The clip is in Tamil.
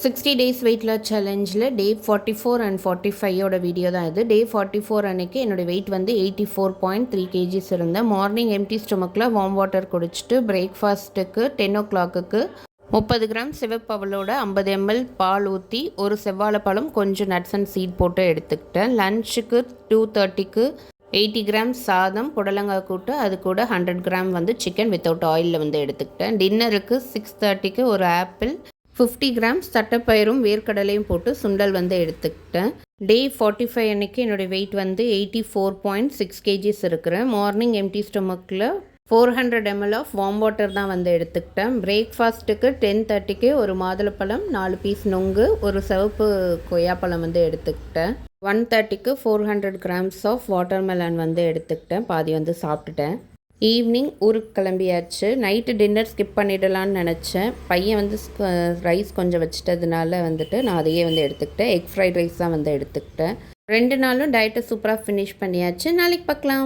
60 டேஸ் வெயிட் லாஸ் சேலஞ்சில் டே 44 அண்ட் 45 வீடியோ தான் இது. டே 44 அன்றைக்கி என்னோடய வெயிட் வந்து 84.3 கேஜிஸ் இருந்தேன். மார்னிங் எம்டி ஸ்டொமக்கில் வார்ம் வாட்டர் குடிச்சிட்டு பிரேக்ஃபாஸ்ட்டுக்கு 10 o'clock 30 கிராம் சிவப்பு அவலோட 50 ml பால் ஊற்றி ஒரு செவ்வாழைப்பழம் கொஞ்சம் நட்ஸ் அண்ட் சீட் போட்டு எடுத்துக்கிட்டேன். லன்ச்சுக்கு 2:30 80 கிராம் சாதம் புடலங்காய் கூட்டு, அது கூட 100 கிராம் வந்து சிக்கன் வித்தவுட் ஆயிலில் வந்து எடுத்துக்கிட்டேன். டின்னருக்கு 6:30 ஒரு ஆப்பிள், 50 கிராம்ஸ் தட்டைப்பயிரும் வேர்க்கடலையும் போட்டு சுண்டல் வந்து எடுத்துக்கிட்டேன். டே 45 அன்றைக்கி என்னோடய வெயிட் வந்து 84.6 கேஜிஸ் இருக்கிறேன். மார்னிங் எம்டி ஸ்டொமக்கில் 400 ml ஆஃப் வார்ம் வாட்டர் தான் வந்து எடுத்துக்கிட்டேன். பிரேக்ஃபாஸ்ட்டுக்கு 10:30 ஒரு மாதுளப்பழம், 4 பீஸ் நொங்கு, ஒரு சிவப்பு கொய்யாப்பழம் வந்து எடுத்துக்கிட்டேன். 1:30 400 கிராம்ஸ் ஆஃப் வாட்டர்மெலன் வந்து எடுத்துக்கிட்டேன். பாதி வந்து சாப்பிட்டுட்டேன். ஈவினிங் ஊருக்கு கிளம்பியாச்சு. நைட்டு டின்னர் ஸ்கிப் பண்ணிடலான்னு நினச்சேன். பையன் வந்து ரைஸ் கொஞ்சம் வச்சிட்டதுனால வந்துட்டு நான் அதையே வந்து எடுத்துக்கிட்டேன். எக் ஃப்ரைட் ரைஸ் தான் வந்து எடுத்துக்கிட்டேன். 2 நாளும் டயட்டை சூப்பராக ஃபினிஷ் பண்ணியாச்சு. நாளைக்கு பார்க்கலாம்.